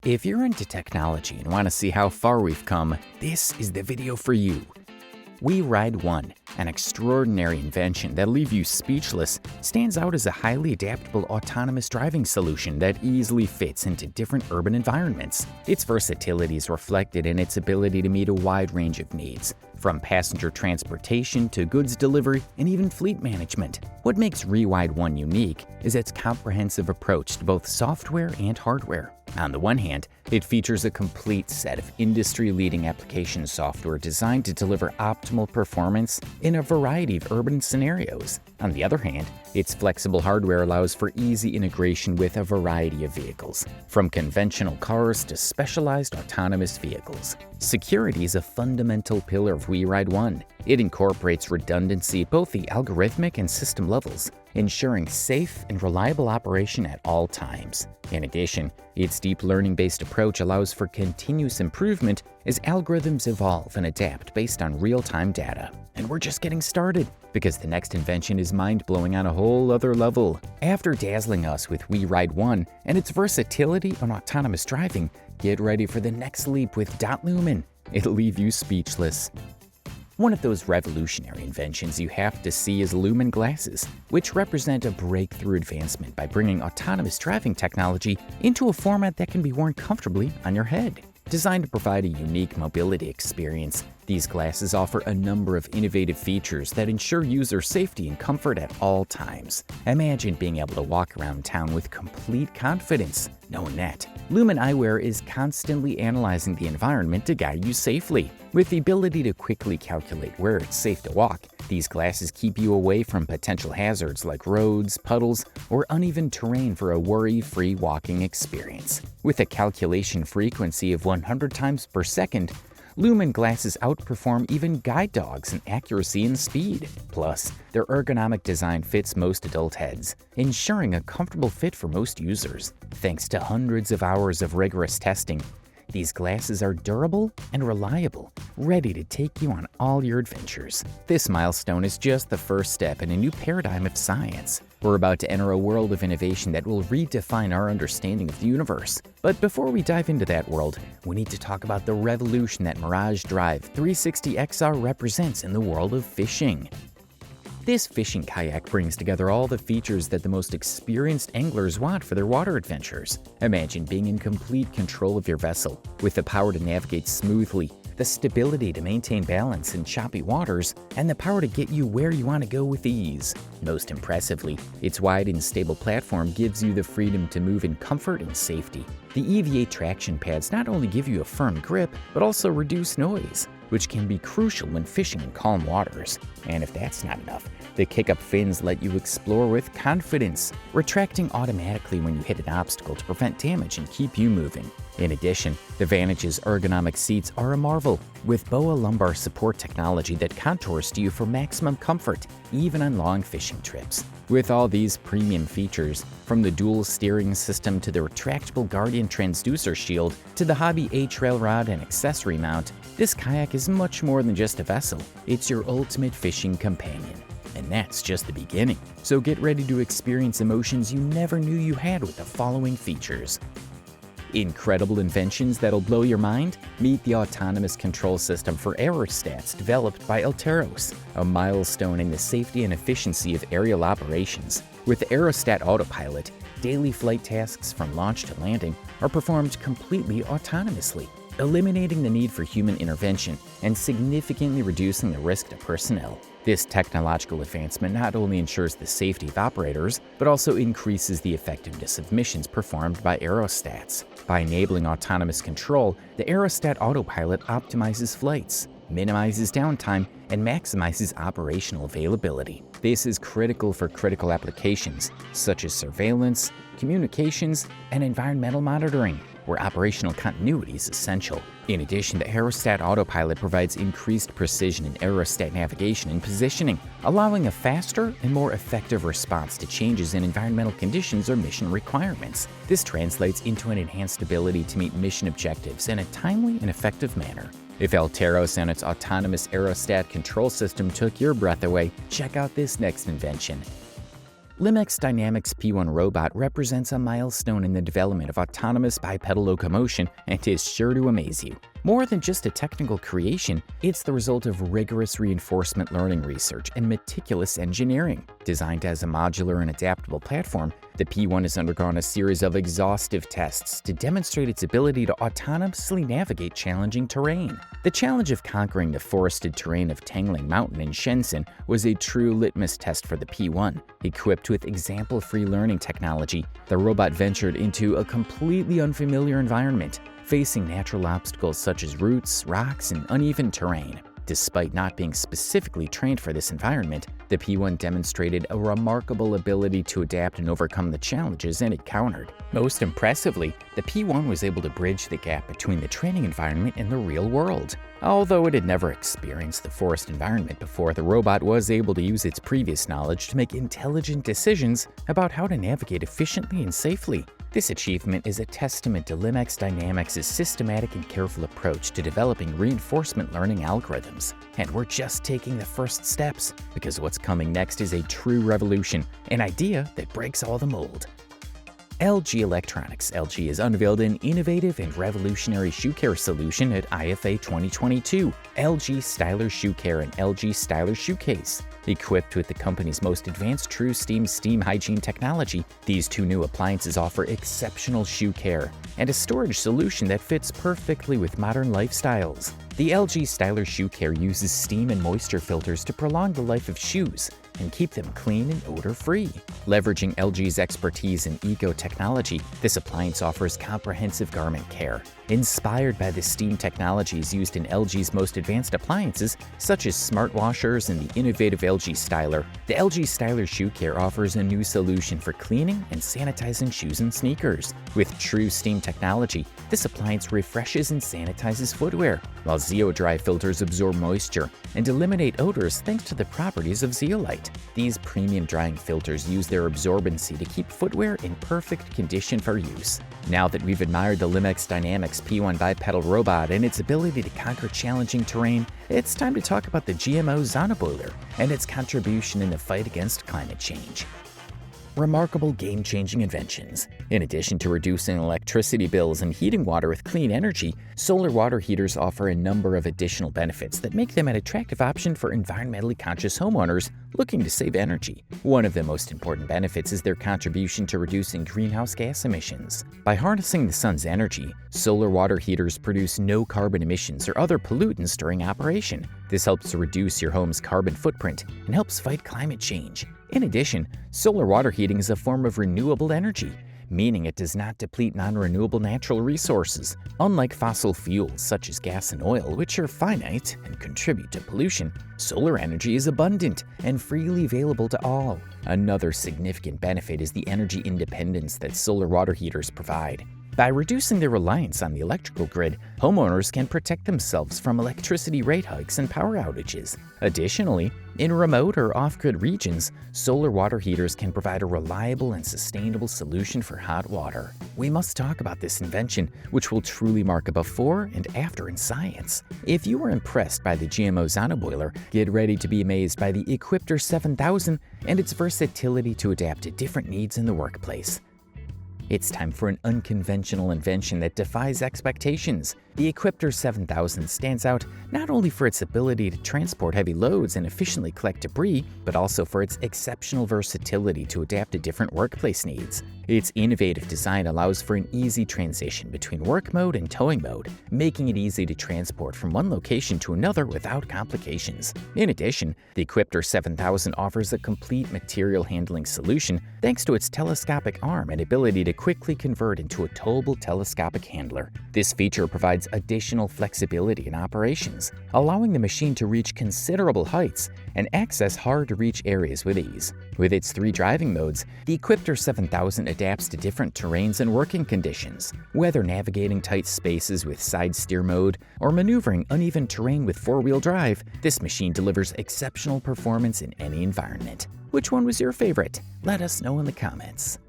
If you're into technology and want to see how far we've come, this is the video for you. WeRide 1, an extraordinary invention that'll leave you speechless, stands out as a highly adaptable autonomous driving solution that easily fits into different urban environments. Its versatility is reflected in its ability to meet a wide range of needs, from passenger transportation to goods delivery and even fleet management. What makes WeRide 1 unique is its comprehensive approach to both software and hardware. On the one hand, it features a complete set of industry-leading application software designed to deliver optimal performance in a variety of urban scenarios. On the other hand, its flexible hardware allows for easy integration with a variety of vehicles, from conventional cars to specialized autonomous vehicles. Security is a fundamental pillar of WeRide 1. It incorporates redundancy at both the algorithmic and system levels, ensuring safe and reliable operation at all times. In addition, its deep learning-based approach allows for continuous improvement as algorithms evolve and adapt based on real-time data. And we're just getting started, because the next invention is mind-blowing on a whole other level. After dazzling us with WeRide 1 and its versatility on autonomous driving, get ready for the next leap with Lumen. It'll leave you speechless. One of those revolutionary inventions you have to see is Lumen glasses, which represent a breakthrough advancement by bringing autonomous driving technology into a format that can be worn comfortably on your head. Designed to provide a unique mobility experience, these glasses offer a number of innovative features that ensure user safety and comfort at all times. Imagine being able to walk around town with complete confidence, knowing that Lumen Eyewear is constantly analyzing the environment to guide you safely. With the ability to quickly calculate where it's safe to walk, these glasses keep you away from potential hazards like roads, puddles, or uneven terrain for a worry-free walking experience. With a calculation frequency of 100 times per second, Lumen glasses outperform even guide dogs in accuracy and speed. Plus, their ergonomic design fits most adult heads, ensuring a comfortable fit for most users. Thanks to hundreds of hours of rigorous testing, these glasses are durable and reliable, ready to take you on all your adventures. This milestone is just the first step in a new paradigm of science. We're about to enter a world of innovation that will redefine our understanding of the universe. But before we dive into that world, we need to talk about the revolution that Mirage Drive 360 XR represents in the world of fishing. This fishing kayak brings together all the features that the most experienced anglers want for their water adventures. Imagine being in complete control of your vessel, with the power to navigate smoothly, the stability to maintain balance in choppy waters, and the power to get you where you want to go with ease. Most impressively, its wide and stable platform gives you the freedom to move in comfort and safety. The EVA traction pads not only give you a firm grip, but also reduce noise, which can be crucial when fishing in calm waters. And if that's not enough, the kick-up fins let you explore with confidence, retracting automatically when you hit an obstacle to prevent damage and keep you moving. In addition, the Vantage's ergonomic seats are a marvel, with BOA lumbar support technology that contours to you for maximum comfort, even on long fishing trips. With all these premium features, from the dual steering system to the retractable Guardian transducer shield to the Hobby A-Trail rod and accessory mount, this kayak is much more than just a vessel. It's your ultimate fishing companion. And that's just the beginning. So get ready to experience emotions you never knew you had with the following features. Incredible inventions that'll blow your mind? Meet the autonomous control system for aerostats developed by Alteros, a milestone in the safety and efficiency of aerial operations. With the Aerostat Autopilot, daily flight tasks from launch to landing are performed completely autonomously, eliminating the need for human intervention and significantly reducing the risk to personnel. This technological advancement not only ensures the safety of operators, but also increases the effectiveness of missions performed by aerostats. By enabling autonomous control, the Aerostat Autopilot optimizes flights, minimizes downtime, and maximizes operational availability. This is critical for critical applications, such as surveillance, communications, and environmental monitoring, where operational continuity is essential. In addition, the Aerostat Autopilot provides increased precision in aerostat navigation and positioning, allowing a faster and more effective response to changes in environmental conditions or mission requirements. This translates into an enhanced ability to meet mission objectives in a timely and effective manner. If Alteros and its autonomous aerostat control system took your breath away, check out this next invention. Limex Dynamics P1 robot represents a milestone in the development of autonomous bipedal locomotion and is sure to amaze you. More than just a technical creation, it's the result of rigorous reinforcement learning research and meticulous engineering. Designed as a modular and adaptable platform, the P1 has undergone a series of exhaustive tests to demonstrate its ability to autonomously navigate challenging terrain. The challenge of conquering the forested terrain of Tangling Mountain in Shenzhen was a true litmus test for the P1. Equipped with example-free learning technology, the robot ventured into a completely unfamiliar environment, facing natural obstacles such as roots, rocks, and uneven terrain. Despite not being specifically trained for this environment, the P1 demonstrated a remarkable ability to adapt and overcome the challenges it encountered. Most impressively, the P1 was able to bridge the gap between the training environment and the real world. Although it had never experienced the forest environment before, the robot was able to use its previous knowledge to make intelligent decisions about how to navigate efficiently and safely. This achievement is a testament to Limex Dynamics' systematic and careful approach to developing reinforcement learning algorithms. And we're just taking the first steps, because what's coming next is a true revolution, an idea that breaks all the mold. LG Electronics. LG has unveiled an innovative and revolutionary shoe care solution at IFA 2022, LG Styler Shoe Care and LG Styler Shoe Case. Equipped with the company's most advanced True steam hygiene technology, these two new appliances offer exceptional shoe care and a storage solution that fits perfectly with modern lifestyles. The LG Styler Shoe Care uses steam and moisture filters to prolong the life of shoes and keep them clean and odor-free. Leveraging LG's expertise in eco-technology, this appliance offers comprehensive garment care. Inspired by the steam technologies used in LG's most advanced appliances, such as smart washers and the innovative LG Styler, the LG Styler Shoe Care offers a new solution for cleaning and sanitizing shoes and sneakers. With true steam technology, this appliance refreshes and sanitizes footwear, while Zeo-Dry filters absorb moisture and eliminate odors thanks to the properties of zeolite. These premium drying filters use their absorbency to keep footwear in perfect condition for use. Now that we've admired the Limex Dynamics P1 bipedal robot and its ability to conquer challenging terrain, it's time to talk about the GMO Boiler and its contribution in the fight against climate change. Remarkable game-changing inventions. In addition to reducing electricity bills and heating water with clean energy, solar water heaters offer a number of additional benefits that make them an attractive option for environmentally conscious homeowners looking to save energy. One of the most important benefits is their contribution to reducing greenhouse gas emissions. By harnessing the sun's energy, solar water heaters produce no carbon emissions or other pollutants during operation. This helps to reduce your home's carbon footprint and helps fight climate change. In addition, solar water heating is a form of renewable energy, meaning it does not deplete non-renewable natural resources. Unlike fossil fuels such as gas and oil, which are finite and contribute to pollution, solar energy is abundant and freely available to all. Another significant benefit is the energy independence that solar water heaters provide. By reducing their reliance on the electrical grid, homeowners can protect themselves from electricity rate hikes and power outages. Additionally, in remote or off-grid regions, solar water heaters can provide a reliable and sustainable solution for hot water. We must talk about this invention, which will truly mark a before and after in science. If you were impressed by the GMO Boiler, get ready to be amazed by the Equipter 7000 and its versatility to adapt to different needs in the workplace. It's time for an unconventional invention that defies expectations. The Equipter 7000 stands out not only for its ability to transport heavy loads and efficiently collect debris, but also for its exceptional versatility to adapt to different workplace needs. Its innovative design allows for an easy transition between work mode and towing mode, making it easy to transport from one location to another without complications. In addition, the Equipter 7000 offers a complete material handling solution thanks to its telescopic arm and ability to quickly convert into a towable telescopic handler. This feature provides additional flexibility in operations, allowing the machine to reach considerable heights and access hard-to-reach areas with ease. With its 3 driving modes, the Equipter 7000 adapts to different terrains and working conditions. Whether navigating tight spaces with side steer mode or maneuvering uneven terrain with 4-wheel drive, this machine delivers exceptional performance in any environment. Which one was your favorite? Let us know in the comments.